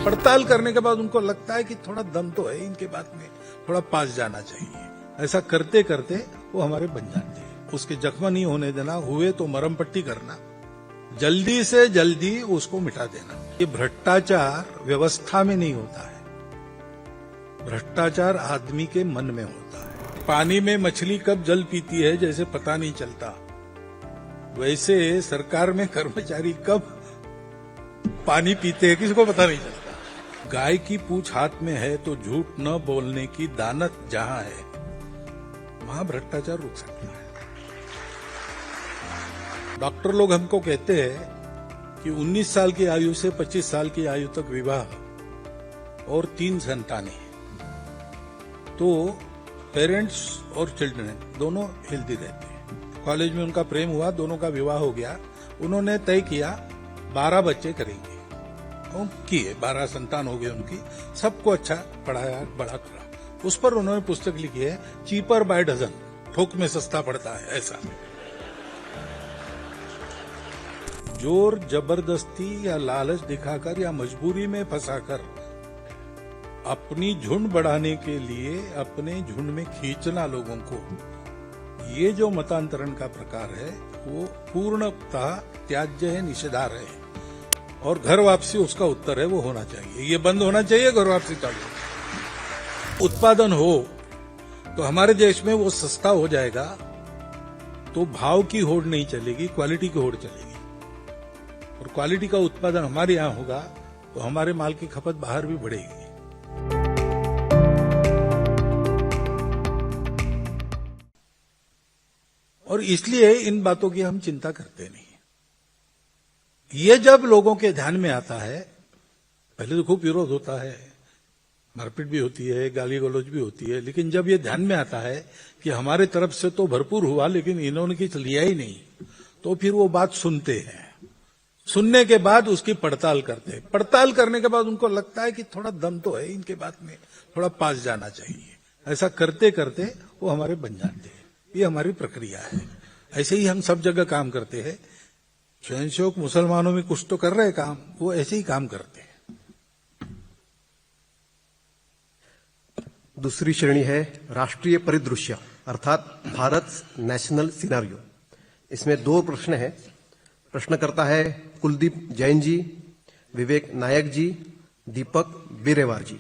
पड़ताल करने के बाद उनको लगता है कि थोड़ा दम तो है इनके बात में, थोड़ा पास जाना चाहिए। ऐसा करते करते वो हमारे बन जाते हैं। उसके जख्म नहीं होने देना, हुए तो मरहम पट्टी करना, जल्दी से जल्दी उसको मिटा देना। ये भ्रष्टाचार व्यवस्था में नहीं होता है, भ्रष्टाचार आदमी के मन में होता है। पानी में मछली कब जल पीती है जैसे पता नहीं चलता, वैसे सरकार में कर्मचारी कब पानी पीते हैं किसी को पता नहीं चलता। गाय की पूंछ हाथ में है तो झूठ न बोलने की दानत जहां है वहां भ्रष्टाचार रुक सकता है। डॉक्टर लोग हमको कहते हैं कि 19 साल की आयु से 25 साल की आयु तक विवाह और 3 संतानें, तो पेरेंट्स और चिल्ड्रन दोनों हेल्दी रहते हैं। कॉलेज में उनका प्रेम हुआ, दोनों का विवाह हो गया, उन्होंने तय किया 12 बच्चे करेंगे, किए 12 संतान हो गए उनकी, सबको अच्छा पढ़ाया बड़ा करा। उस पर उन्होंने पुस्तक लिखी है चीपर बाय डजन, थोक में सस्ता पड़ता है। ऐसा जोर जबरदस्ती या लालच दिखाकर या मजबूरी में फंसाकर अपनी झुंड बढ़ाने के लिए अपने झुंड में खींचना लोगों को, ये जो मतांतरण का प्रकार है वो पूर्णतः त्याज्य है, निषेधार्ह है। और घर वापसी उसका उत्तर है, वो होना चाहिए, ये बंद होना चाहिए। घर वापसी चालू उत्पादन हो तो हमारे देश में वो सस्ता हो जाएगा, तो भाव की होड़ नहीं चलेगी, क्वालिटी की होड़ चलेगी। और क्वालिटी का उत्पादन हमारे यहां होगा तो हमारे माल की खपत बाहर भी बढ़ेगी। और इसलिए इन बातों की हम चिंता करते नहीं। ये जब लोगों के ध्यान में आता है, पहले तो खूब विरोध होता है, मारपीट भी होती है, गाली गलौज भी होती है, लेकिन जब ये ध्यान में आता है कि हमारे तरफ से तो भरपूर हुआ लेकिन इन्होंने कुछ लिया ही नहीं, तो फिर वो बात सुनते हैं। सुनने के बाद उसकी पड़ताल करते हैं। पड़ताल करने के बाद उनको लगता है कि थोड़ा दम तो है इनके बात में, थोड़ा पास जाना चाहिए। ऐसा करते करते वो हमारे बन जाते हैं। ये हमारी प्रक्रिया है। ऐसे ही हम सब जगह काम करते हैं। स्वयंसेवक मुसलमानों में कुछ तो कर रहे काम, वो ऐसे ही काम करते हैं। दूसरी श्रेणी है राष्ट्रीय परिदृश्य, अर्थात भारत नेशनल सिनारियो। इसमें 2 प्रश्न हैं। प्रश्न करता है कुलदीप जैन जी, विवेक नायक जी, दीपक बिरेवार जी।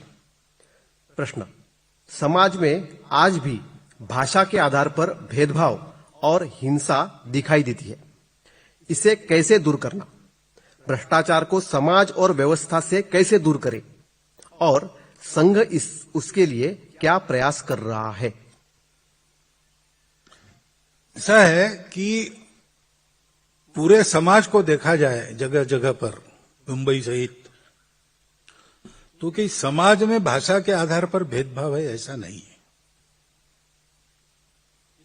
प्रश्न: समाज में आज भी भाषा के आधार पर भेदभाव और हिंसा दिखाई देती है, इसे कैसे दूर करना? भ्रष्टाचार को समाज और व्यवस्था से कैसे दूर करें? और संघ उसके लिए क्या प्रयास कर रहा है? ऐसा है कि पूरे समाज को देखा जाए जगह जगह पर, मुंबई सहित, तो कि समाज में भाषा के आधार पर भेदभाव है ऐसा नहीं है।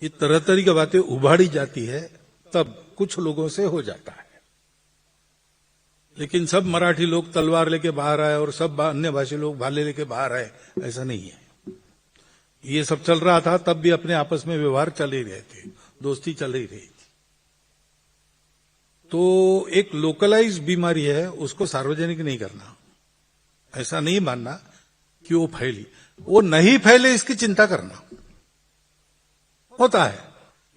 ये तरह तरह की बातें उभाड़ी जाती है, तब कुछ लोगों से हो जाता है। लेकिन सब मराठी लोग तलवार लेके बाहर आए और सब अन्य भाषी लोग भाले लेके बाहर आए, ऐसा नहीं है। ये सब चल रहा था तब भी अपने आपस में व्यवहार चल ही रहे थे, दोस्ती चल ही रही थी। तो एक लोकलाइज बीमारी है, उसको सार्वजनिक नहीं करना। ऐसा नहीं मानना कि वो फैली, वो नहीं फैले इसकी चिंता करना होता है।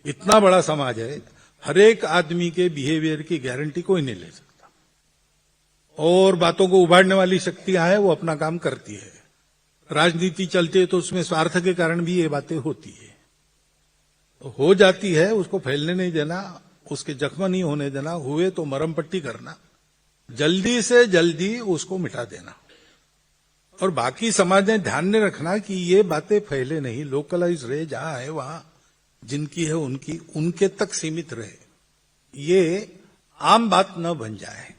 इतना बड़ा समाज है, हर एक आदमी के बिहेवियर की गारंटी कोई नहीं ले सकता। और बातों को उबाड़ने वाली शक्तियां हैं, वो अपना काम करती है। राजनीति चलती है तो उसमें स्वार्थ के कारण भी ये बातें होती है, हो जाती है। उसको फैलने नहीं देना, उसके जख्म नहीं होने देना, हुए तो मरहम पट्टी करना, जल्दी से जल्दी उसको मिटा देना। और बाकी समाज ने ध्यान में रखना कि ये बातें फैले नहीं, लोकलाइज रहे, जहां है वहां जिनकी है उनकी, उनके तक सीमित रहे, ये आम बात न बन जाए।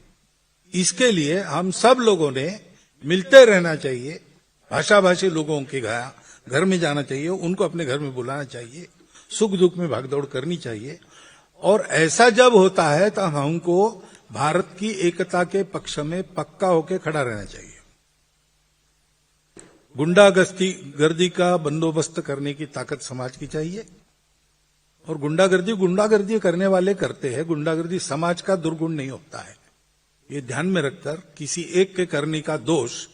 इसके लिए हम सब लोगों ने मिलते रहना चाहिए। भाषाभाषी लोगों के घर में जाना चाहिए, उनको अपने घर में बुलाना चाहिए, सुख दुख में भागदौड़ करनी चाहिए। और ऐसा जब होता है तो हमको भारत की एकता के पक्ष में पक्का होकर खड़ा रहना चाहिए। गुंडागर्दी का बंदोबस्त करने की ताकत समाज की चाहिए। और गुंडागर्दी करने वाले करते हैं। गुंडागर्दी समाज का दुर्गुण नहीं होता है, ये ध्यान में रखकर किसी एक के करने का दोष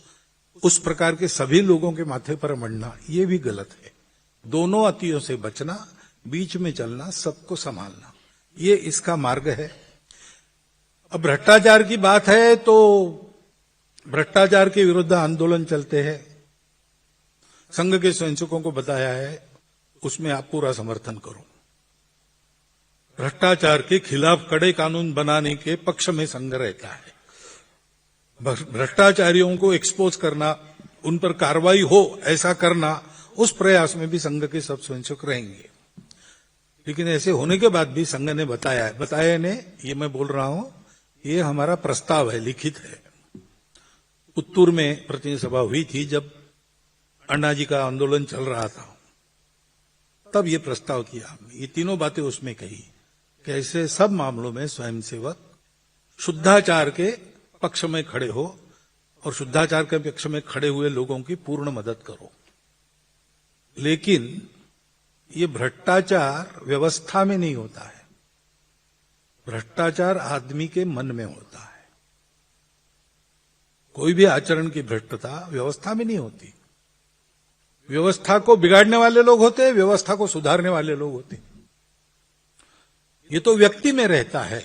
उस प्रकार के सभी लोगों के माथे पर मढ़ना ये भी गलत है। दोनों अतियों से बचना, बीच में चलना, सबको संभालना, ये इसका मार्ग है। अब भ्रष्टाचार की बात है तो भ्रष्टाचार के विरुद्ध आंदोलन चलते हैं। संघ के स्वयंसेवकों को बताया है, उसमें आप पूरा समर्थन करो। भ्रष्टाचार के खिलाफ कड़े कानून बनाने के पक्ष में संघ रहता है। भ्रष्टाचारियों को एक्सपोज करना, उन पर कार्रवाई हो ऐसा करना, उस प्रयास में भी संघ के सब स्वयंसेवक रहेंगे। लेकिन ऐसे होने के बाद भी संघ ने बताया ने, ये मैं बोल रहा हूं, ये हमारा प्रस्ताव है, लिखित है। पुत्तूर में प्रतिनिधि सभा हुई थी जब अण्णा जी का आंदोलन चल रहा था, तब ये प्रस्ताव किया। ये तीनों बातें उसमें कही कि ऐसे सब मामलों में स्वयंसेवक शुद्धाचार के पक्ष में खड़े हो और शुद्धाचार के पक्ष में खड़े हुए लोगों की पूर्ण मदद करो। लेकिन ये भ्रष्टाचार व्यवस्था में नहीं होता है, भ्रष्टाचार आदमी के मन में होता है। कोई भी आचरण की भ्रष्टता व्यवस्था में नहीं होती। व्यवस्था को बिगाड़ने वाले लोग होते हैं, व्यवस्था को सुधारने वाले लोग होते हैं। ये तो व्यक्ति में रहता है।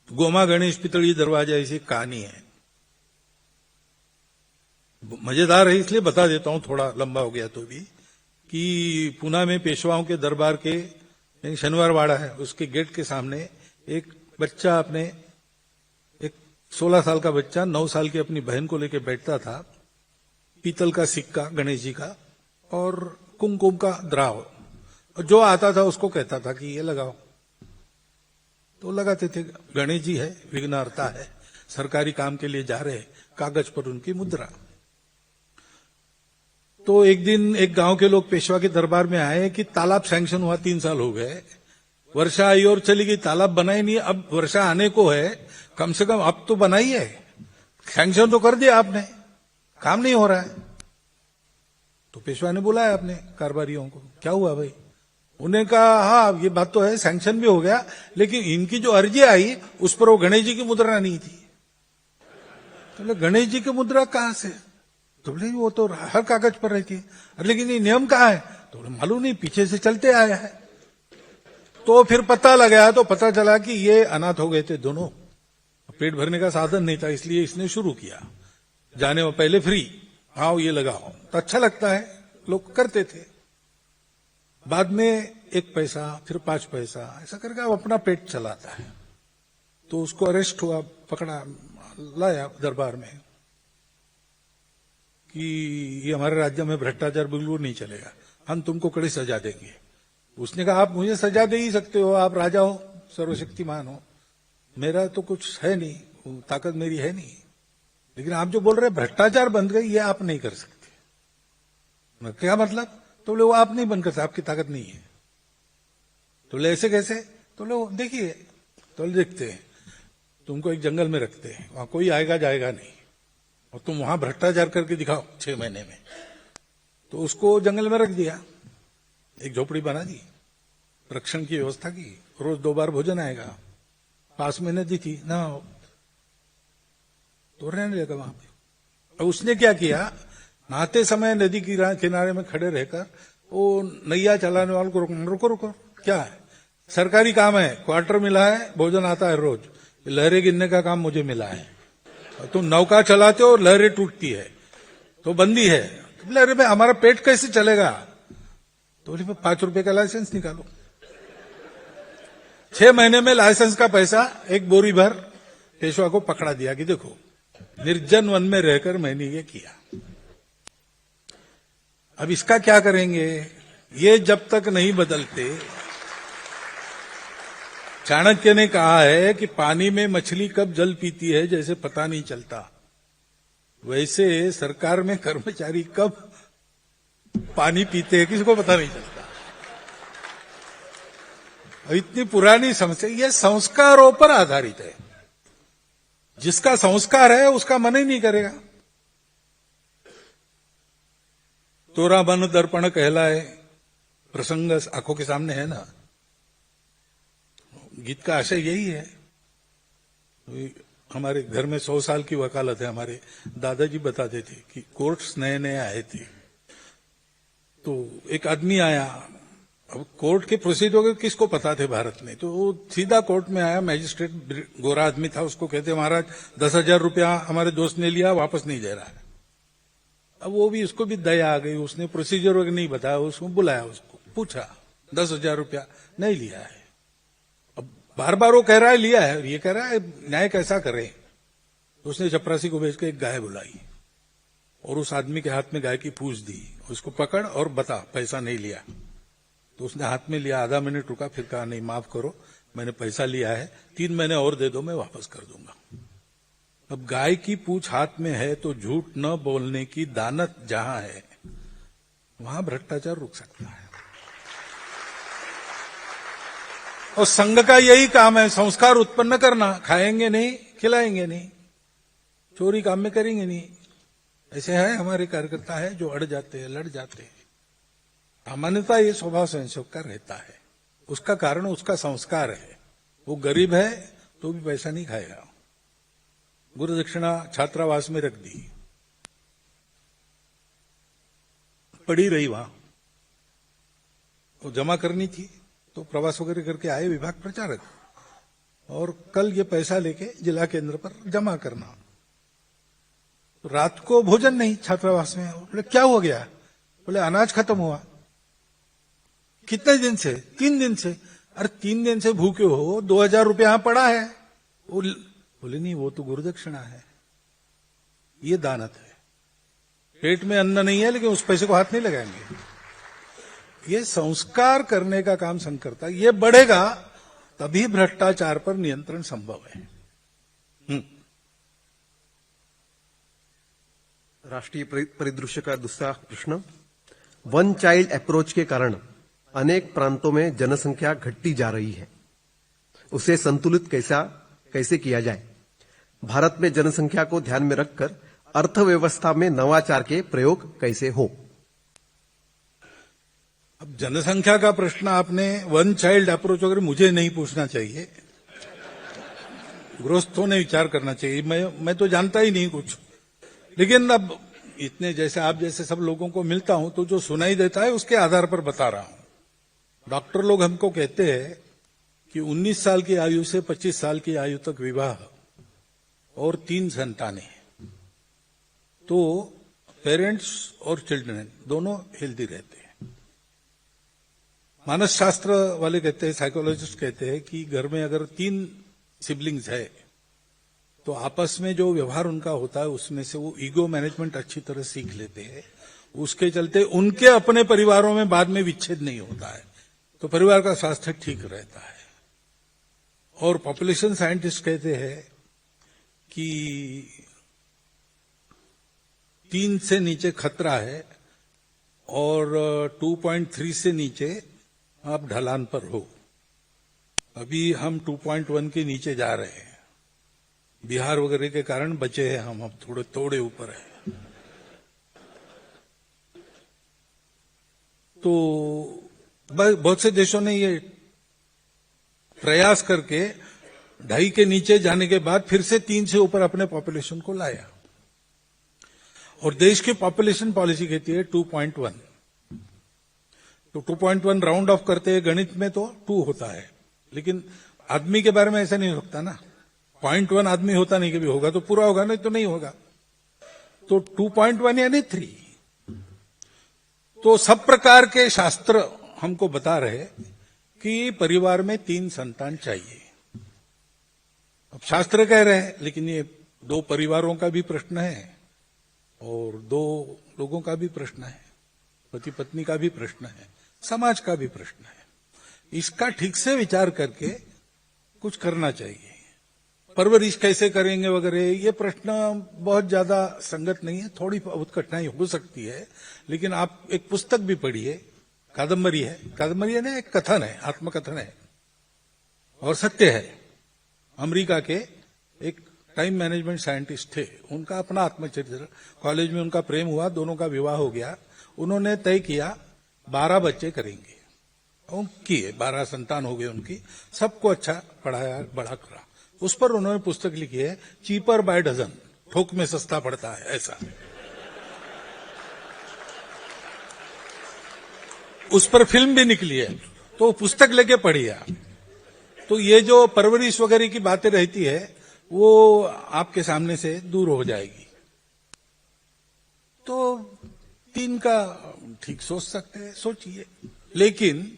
गोमा गणेश पितड़ी दरवाजा ऐसी कहानी है, मजेदार है इसलिए बता देता हूं, थोड़ा लंबा हो गया तो भी, कि पूना में पेशवाओं के दरबार के शनिवार वाड़ा है, उसके गेट के सामने एक बच्चा अपने, एक 16 साल का बच्चा 9 साल की अपनी बहन को लेकर बैठता था। पीतल का सिक्का गणेश जी का और कुमकुम का द्राव, जो आता था उसको कहता था कि ये लगाओ, तो लगाते थे। गणेश जी है, विघ्नहर्ता है, सरकारी काम के लिए जा रहे, कागज पर उनकी मुद्रा। तो एक दिन एक गांव के लोग पेशवा के दरबार में आए कि तालाब सैंक्शन हुआ, 3 साल हो गए, वर्षा आई और चली गई, तालाब बनाई नहीं, अब वर्षा आने को है, कम से कम अब तो बनाइए, सैंक्शन तो कर दिया आपने, काम नहीं हो रहा है। तो पेशवा ने बुलाया अपने कारोबारियों को, क्या हुआ भाई? उन्हें कहा हाँ ये बात तो है, सैंक्शन भी हो गया, लेकिन इनकी जो अर्जी आई उस पर वो गणेश जी की मुद्रा नहीं थी। तो बोले गणेश जी की मुद्रा कहां से? तो बोले वो तो हर कागज पर रहती है, लेकिन ये नियम कहाँ है? तो बोले मालूम नहीं, पीछे से चलते आया है। तो फिर पता लगाया तो पता चला कि ये अनाथ हो गए थे दोनों, पेट भरने का साधन नहीं था, इसलिए इसने शुरू किया। जाने में पहले फ्री, आओ ये लगाओ, तो अच्छा लगता है, लोग करते थे। बाद में 1 पैसा, फिर 5 पैसा, ऐसा करके अब अपना पेट चलाता है। तो उसको अरेस्ट हुआ, पकड़ा, लाया दरबार में कि ये हमारे राज्य में भ्रष्टाचार बिल्कुल नहीं चलेगा, हम तुमको कड़ी सजा देंगे। उसने कहा आप मुझे सजा दे ही सकते हो, आप राजा हो, सर्वशक्तिमान हो, मेरा तो कुछ है नहीं, ताकत मेरी है नहीं, लेकिन आप जो बोल रहे हैं भ्रष्टाचार बंद गई, ये आप नहीं कर सकते। क्या मतलब? तो बोले वो आप नहीं बंद कर सकते, आपकी ताकत नहीं है। तो बोले ऐसे कैसे? तो बोले देखिए, तो देखते हैं, तुमको एक जंगल में रखते हैं, वहां कोई आएगा जाएगा नहीं, और तुम वहां भ्रष्टाचार करके दिखाओ 6 महीने में। तो उसको जंगल में रख दिया, एक झोपड़ी बना दी, रक्षण की व्यवस्था की, रोज 2 बार भोजन आएगा, पास में नदी थी ना, तो रहने लगा वहां पे। उसने क्या किया, नहाते समय नदी किनारे में खड़े रहकर वो नैया चलाने वालों को रुको रुको, क्या है, सरकारी काम है, क्वार्टर मिला है, भोजन आता है रोज, लहरें गिनने का काम मुझे मिला है, तुम नौका चलाते हो और लहरें टूटती है तो बंदी है। तो लहरें में हमारा पेट कैसे चलेगा? तो बोले 5 रुपए का लाइसेंस निकालो। 6 महीने में लाइसेंस का पैसा 1 बोरी भर पेशवा को पकड़ा दिया कि देखो निर्जन वन में रहकर मैंने ये किया। अब इसका क्या करेंगे? ये जब तक नहीं बदलते, चाणक्य ने कहा है कि पानी में मछली कब जल पीती है जैसे पता नहीं चलता, वैसे सरकार में कर्मचारी कब पानी पीते हैं किसी को पता नहीं चलता। इतनी पुरानी समस्या, ये संस्कारों पर आधारित है। जिसका संस्कार है उसका मन ही नहीं करेगा। तोरा मन दर्पण कहलाए, प्रसंग आंखों के सामने है ना। गीत का आशय यही है। हमारे घर में 100 साल की वकालत है। हमारे दादाजी बताते थे कि कोर्ट्स नए नए आए थे, तो एक आदमी आया। अब कोर्ट के प्रोसीजर किसको पता थे भारत में, तो वो सीधा कोर्ट में आया। मैजिस्ट्रेट गोरा आदमी था, उसको कहते महाराज 10,000 रुपया हमारे दोस्त ने लिया, वापस नहीं दे रहा है। अब वो भी, उसको भी दया आ गई, उसने प्रोसीजर वगैरह नहीं बताया, उसको बुलाया, उसको पूछा 10,000 रुपया नहीं लिया है। अब बार बार वो कह रहा है लिया है, और ये कह रहा है न्याय कैसा करे। तो उसने चपरासी को भेज के एक गाय बुलाई और उस आदमी के हाथ में गाय की पूंछ दी, उसको पकड़ और बता पैसा नहीं लिया। तो उसने हाथ में लिया, आधा मिनट रुका, फिर कहा नहीं माफ करो, मैंने पैसा लिया है, 3 महीने और दे दो, मैं वापस कर दूंगा। अब गाय की पूंछ हाथ में है तो झूठ न बोलने की दानत जहां है वहां भ्रष्टाचार रुक सकता है। और संघ का यही काम है, संस्कार उत्पन्न करना। खाएंगे नहीं, खिलाएंगे नहीं, चोरी काम में करेंगे नहीं। ऐसे है हमारे कार्यकर्ता है जो अड़ जाते हैं, लड़ जाते हैं। सामान्यतः ये स्वभाव संयोग का रहता है, उसका कारण उसका संस्कार है। वो गरीब है तो भी पैसा नहीं खाएगा। गुरु दक्षिणा छात्रावास में रख दी, पड़ी रही वहां, वो जमा करनी थी, तो प्रवास वगैरह करके आए विभाग प्रचारक, और कल ये पैसा लेके जिला केंद्र पर जमा करना। रात को भोजन नहीं छात्रावास में। बोले क्या हो गया? बोले अनाज खत्म हुआ। कितने दिन से? 3 दिन से। अरे 3 दिन से भूखे हो, 2,000 रुपया यहां पड़ा है। बोले नहीं, वो तो गुरुदक्षिणा है, ये दानत है। पेट में अन्न नहीं है लेकिन उस पैसे को हाथ नहीं लगाएंगे। ये संस्कार करने का काम संघ करता है। ये बढ़ेगा तभी भ्रष्टाचार पर नियंत्रण संभव है। राष्ट्रीय परिदृश्य का दूसरा प्रश्न, वन चाइल्ड अप्रोच के कारण अनेक प्रांतों में जनसंख्या घटती जा रही है, उसे संतुलित कैसे किया जाए? भारत में जनसंख्या को ध्यान में रखकर अर्थव्यवस्था में नवाचार के प्रयोग कैसे हो? अब जनसंख्या का प्रश्न आपने वन चाइल्ड अप्रोच वगैरह मुझे नहीं पूछना चाहिए, गृहस्थों ने विचार करना चाहिए। मैं तो जानता ही नहीं कुछ। लेकिन अब इतने जैसे आप जैसे सब लोगों को मिलता हूं तो जो सुनाई देता है उसके आधार पर बता रहा हूं। डॉक्टर लोग हमको कहते हैं कि 19 साल की आयु से 25 साल की आयु तक विवाह और 3 संतानें, तो पेरेंट्स और चिल्ड्रन दोनों हेल्दी रहते हैं। मानस शास्त्र वाले कहते हैं, साइकोलॉजिस्ट कहते हैं कि घर में अगर 3 सिबलिंग्स है तो आपस में जो व्यवहार उनका होता है उसमें से वो ईगो मैनेजमेंट अच्छी तरह सीख लेते हैं। उसके चलते उनके अपने परिवारों में बाद में विच्छेद नहीं होता है, तो परिवार का स्वास्थ्य ठीक रहता है। और पॉपुलेशन साइंटिस्ट कहते हैं कि 3 से नीचे खतरा है और 2.3 से नीचे आप ढलान पर हो। अभी हम 2.1 के नीचे जा रहे हैं, बिहार वगैरह के कारण बचे हैं हम, अब थोड़े ऊपर है। तो बहुत से देशों ने ये प्रयास करके 2.5 के नीचे जाने के बाद फिर से 3 से ऊपर अपने पॉपुलेशन को लाया। और देश की पॉपुलेशन पॉलिसी कहती है 2.1, तो 2.1 राउंड ऑफ करते हैं। गणित में तो 2 होता है, लेकिन आदमी के बारे में ऐसा नहीं होता ना। 0.1 आदमी होता नहीं, कभी होगा तो पूरा होगा, नहीं तो नहीं होगा। तो 2.1 यानी 3। तो सब प्रकार के शास्त्र हमको बता रहे कि परिवार में 3 संतान चाहिए। अब शास्त्र कह रहे हैं, लेकिन ये 2 परिवारों का भी प्रश्न है और 2 लोगों का भी प्रश्न है, पति पत्नी का भी प्रश्न है, समाज का भी प्रश्न है। इसका ठीक से विचार करके कुछ करना चाहिए। परवरिश कैसे करेंगे वगैरह, ये प्रश्न बहुत ज्यादा संगत नहीं है, थोड़ी बहुत कठिनाई हो सकती है। लेकिन आप एक पुस्तक भी पढ़िए, कादम्बरी है ना, एक कथन है, आत्मकथन है और सत्य है। अमेरिका के एक टाइम मैनेजमेंट साइंटिस्ट थे, उनका अपना आत्मचरित्र। कॉलेज में उनका प्रेम हुआ, दोनों का विवाह हो गया। उन्होंने तय किया 12 बच्चे करेंगे, और किए 12 संतान हो गए उनकी। सबको अच्छा पढ़ाया, बड़ा करा। उस पर उन्होंने पुस्तक लिखी है, चीपर बाय डजन, थोक में सस्ता पड़ता है, ऐसा। उस पर फिल्म भी निकली है, तो पुस्तक लेके पढ़िए आप। तो ये जो परवरिश वगैरह की बातें रहती है वो आपके सामने से दूर हो जाएगी। तो 3 का ठीक सोच सकते हैं, सोचिए। लेकिन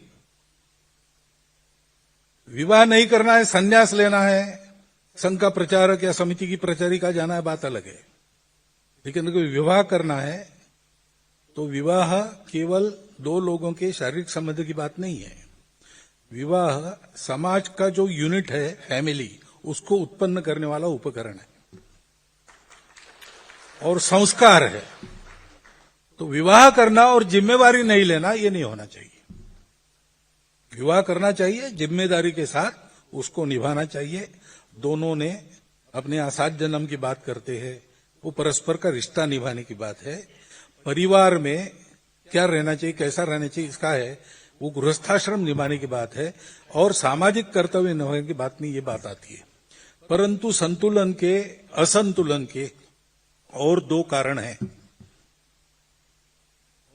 विवाह नहीं करना है, संन्यास लेना है, संघ का प्रचारक या समिति की प्रचारिका जाना है, बात अलग है। लेकिन अगर विवाह करना है तो विवाह केवल 2 लोगों के शारीरिक संबंध की बात नहीं है। विवाह समाज का जो यूनिट है, फैमिली, उसको उत्पन्न करने वाला उपकरण है और संस्कार है। तो विवाह करना और जिम्मेवारी नहीं लेना, ये नहीं होना चाहिए। विवाह करना चाहिए, जिम्मेदारी के साथ उसको निभाना चाहिए। दोनों ने अपने 7 जन्म की बात करते हैं, वो परस्पर का रिश्ता निभाने की बात है। परिवार में क्या रहना चाहिए, कैसा रहना चाहिए, इसका है, वो गृहस्थाश्रम निभाने की बात है और सामाजिक कर्तव्य निभाने की बात नहीं, ये बात आती है। परंतु संतुलन के, असंतुलन के और 2 कारण हैं,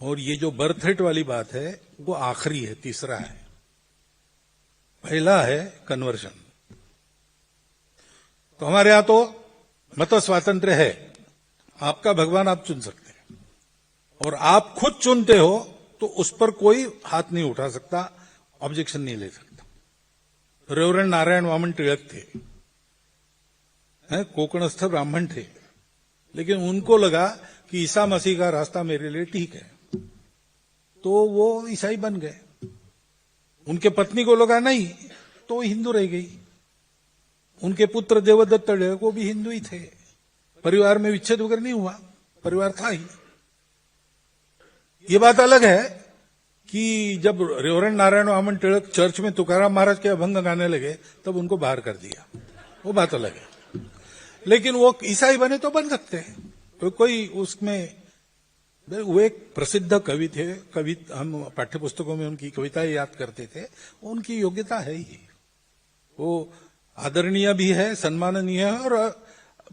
और ये जो बर्थ रेट वाली बात है वो आखिरी है, तीसरा है। पहला है कन्वर्शन। तो हमारे यहां तो मत स्वातंत्र्य है, आपका भगवान आप चुन सकते हैं, और आप खुद चुनते हो तो उस पर कोई हाथ नहीं उठा सकता, ऑब्जेक्शन नहीं ले सकता। रेवरेंड नारायण वामन टिळक थे, कोकणस्थ ब्राह्मण थे, लेकिन उनको लगा कि ईसा मसीह का रास्ता मेरे लिए ठीक है, तो वो ईसाई बन गए। उनके पत्नी को लगा नहीं, तो हिंदू रह गई। उनके पुत्र देवदत्त टिळक वो भी हिंदू ही थे। परिवार में विच्छेद वगैरह नहीं हुआ, परिवार था ही। ये बात अलग है कि जब रेवरेंड नारायण वामन टिळक चर्च में तुकाराम महाराज के अभंग गाने लगे तब उनको बाहर कर दिया, वो बात अलग है। लेकिन वो ईसाई बने तो बन सकते हैं, तो कोई उसमें, वो एक प्रसिद्ध कवि थे, कवि हम पाठ्यपुस्तकों में उनकी कविताएं याद करते थे, उनकी योग्यता है ही, वो आदरणीय भी है, सम्माननीय है और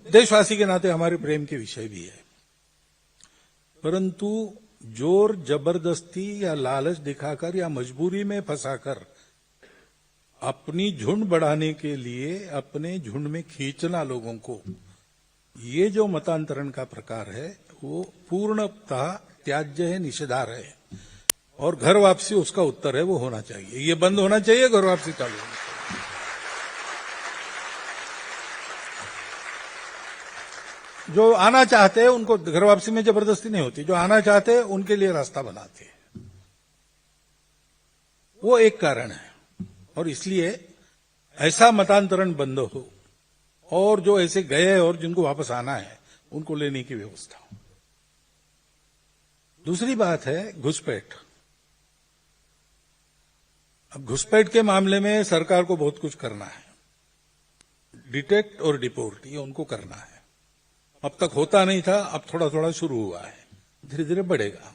देशवासी के नाते हमारे प्रेम के विषय भी है। परंतु जोर जबरदस्ती या लालच दिखाकर या मजबूरी में फंसाकर अपनी झुंड बढ़ाने के लिए अपने झुंड में खींचना लोगों को, ये जो मतांतरण का प्रकार है वो पूर्णतः त्याज्य है, निषेधार्ह है। और घर वापसी उसका उत्तर है, वो होना चाहिए, ये बंद होना चाहिए, घर वापसी चालू होना चाहिए। जो आना चाहते हैं उनको घर वापसी में जबरदस्ती नहीं होती, जो आना चाहते हैं उनके लिए रास्ता बनाते हैं, वो एक कारण है। और इसलिए ऐसा मतांतरण बंद हो, और जो ऐसे गए और जिनको वापस आना है उनको लेने की व्यवस्था हो। दूसरी बात है घुसपैठ। अब घुसपैठ के मामले में सरकार को बहुत कुछ करना है, डिटेक्ट और डिपोर्ट, ये उनको करना है। अब तक होता नहीं था, अब थोड़ा थोड़ा शुरू हुआ है, धीरे धीरे बढ़ेगा।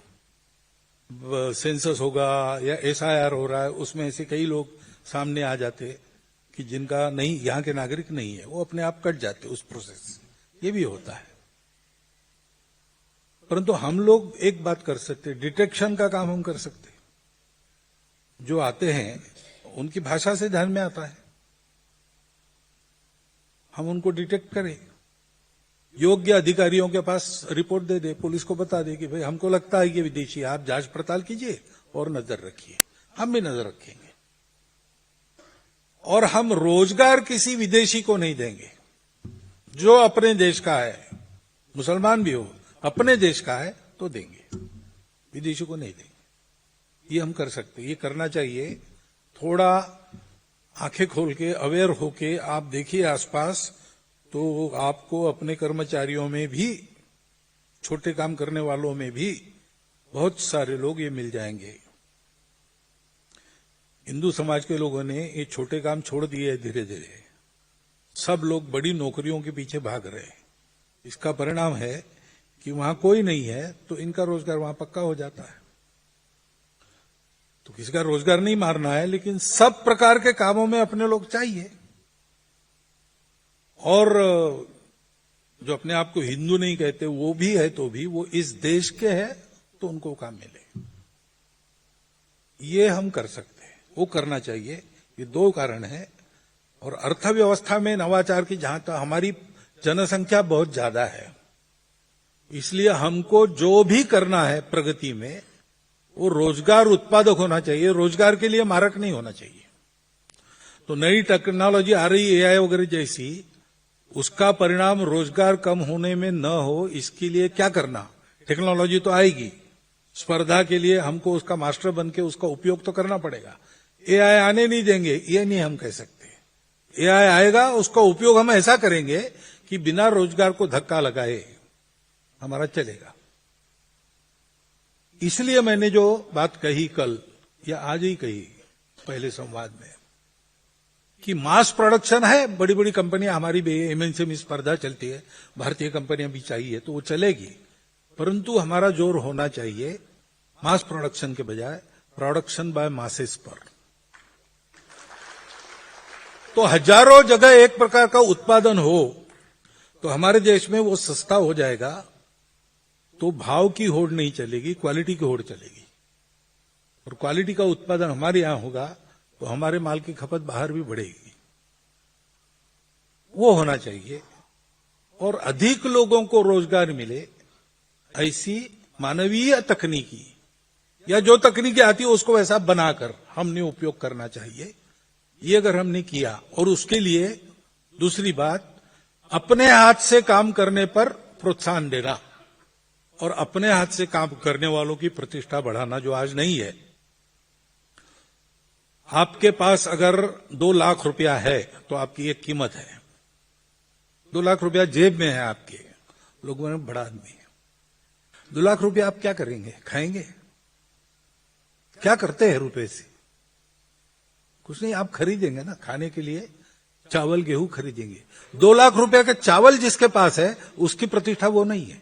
सेंसस होगा या SIR हो रहा है, उसमें ऐसे कई लोग सामने आ जाते कि जिनका नहीं, यहां के नागरिक नहीं है, वो अपने आप कट जाते उस प्रोसेस से, ये भी होता है। परंतु हम लोग एक बात कर सकते, डिटेक्शन का काम हम कर सकते। जो आते हैं उनकी भाषा से ध्यान में आता है, हम उनको डिटेक्ट करें, योग्य अधिकारियों के पास रिपोर्ट दे दे, पुलिस को बता दे कि भाई हमको लगता है कि विदेशी, आप जांच पड़ताल कीजिए और नजर रखिए, हम भी नजर रखेंगे। और हम रोजगार किसी विदेशी को नहीं देंगे, जो अपने देश का है, मुसलमान भी हो, अपने देश का है तो देंगे, विदेशी को नहीं देंगे। ये हम कर सकते, ये करना चाहिए। थोड़ा आंखें खोल के, अवेयर होके आप देखिए आसपास, तो आपको अपने कर्मचारियों में भी, छोटे काम करने वालों में भी बहुत सारे लोग ये मिल जाएंगे। हिंदू समाज के लोगों ने ये छोटे काम छोड़ दिए धीरे धीरे, सब लोग बड़ी नौकरियों के पीछे भाग रहे हैं। इसका परिणाम है कि वहां कोई नहीं है तो इनका रोजगार वहां पक्का हो जाता है। तो किसी का रोजगार नहीं मारना है, लेकिन सब प्रकार के कामों में अपने लोग चाहिए। और जो अपने आप को हिंदू नहीं कहते वो भी है तो भी वो इस देश के हैं तो उनको काम मिले, ये हम कर सकते हैं, वो करना चाहिए। ये दो कारण है। और अर्थव्यवस्था में नवाचार की जहां तक हमारी जनसंख्या बहुत ज्यादा है, इसलिए हमको जो भी करना है प्रगति में वो रोजगार उत्पादक होना चाहिए, रोजगार के लिए मारक नहीं होना चाहिए। तो नई टेक्नोलॉजी आ रही एआई वगैरह जैसी, उसका परिणाम रोजगार कम होने में न हो, इसके लिए क्या करना? टेक्नोलॉजी तो आएगी, स्पर्धा के लिए हमको उसका मास्टर बन के उसका उपयोग तो करना पड़ेगा। एआई आने नहीं देंगे ये नहीं हम कह सकते। एआई आएगा, उसका उपयोग हम ऐसा करेंगे कि बिना रोजगार को धक्का लगाए हमारा चलेगा। इसलिए मैंने जो बात कही कल या आज ही कही पहले संवाद में कि मास प्रोडक्शन है, बड़ी बड़ी कंपनियां हमारी भी एमएनसी में स्पर्धा चलती है, भारतीय कंपनियां भी चाहिए तो वो चलेगी, परंतु हमारा जोर होना चाहिए मास प्रोडक्शन के बजाय प्रोडक्शन बाय मासेस पर। तो हजारों जगह एक प्रकार का उत्पादन हो तो हमारे देश में वो सस्ता हो जाएगा, तो भाव की होड़ नहीं चलेगी, क्वालिटी की होड़ चलेगी। और क्वालिटी का उत्पादन हमारे यहां होगा तो हमारे माल की खपत बाहर भी बढ़ेगी। वो होना चाहिए और अधिक लोगों को रोजगार मिले ऐसी मानवीय तकनीकी या जो तकनीकी आती है उसको वैसा बनाकर हमने उपयोग करना चाहिए। ये अगर हमने किया, और उसके लिए दूसरी बात, अपने हाथ से काम करने पर प्रोत्साहन देना और अपने हाथ से काम करने वालों की प्रतिष्ठा बढ़ाना, जो आज नहीं है। आपके पास अगर 2 लाख रुपया है तो आपकी एक कीमत है। 2 लाख रुपया जेब में है आपके, लोगों ने बड़ा आदमी है। 2 लाख रुपया आप क्या करेंगे? खाएंगे? क्या करते हैं रुपए से? कुछ नहीं, आप खरीदेंगे ना, खाने के लिए चावल गेहूं खरीदेंगे। 2 लाख रुपए का चावल जिसके पास है उसकी प्रतिष्ठा वो नहीं है।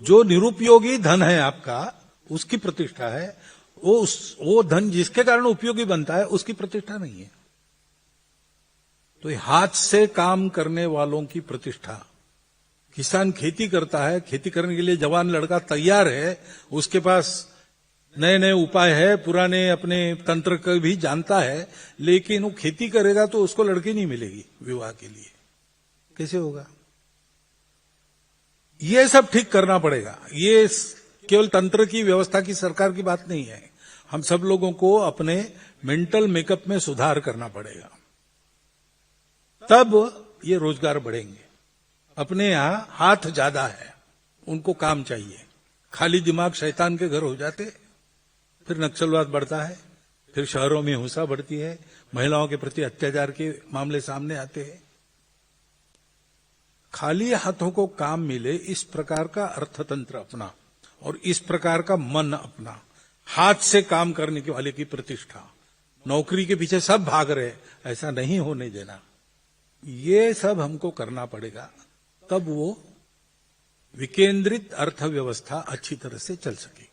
जो निरुपयोगी धन है आपका उसकी प्रतिष्ठा है, वो धन जिसके कारण उपयोगी बनता है उसकी प्रतिष्ठा नहीं है। तो हाथ से काम करने वालों की प्रतिष्ठा, किसान खेती करता है, खेती करने के लिए जवान लड़का तैयार है, उसके पास नए नए उपाय है, पुराने अपने तंत्र को भी जानता है, लेकिन वो खेती करेगा तो उसको लड़की नहीं मिलेगी विवाह के लिए, कैसे होगा? ये सब ठीक करना पड़ेगा। ये केवल तंत्र की व्यवस्था की सरकार की बात नहीं है, हम सब लोगों को अपने मेंटल मेकअप में सुधार करना पड़ेगा, तब ये रोजगार बढ़ेंगे। अपने यहां हाथ ज्यादा है, उनको काम चाहिए। खाली दिमाग शैतान के घर हो जाते, फिर नक्सलवाद बढ़ता है, फिर शहरों में हिंसा बढ़ती है, महिलाओं के प्रति अत्याचार के मामले सामने आते हैं। खाली हाथों को काम मिले, इस प्रकार का अर्थतंत्र अपना और इस प्रकार का मन अपना, हाथ से काम करने के वाले की प्रतिष्ठा, नौकरी के पीछे सब भाग रहे, ऐसा नहीं होने देना। ये सब हमको करना पड़ेगा, तब वो विकेंद्रित अर्थव्यवस्था अच्छी तरह से चल सकेगी।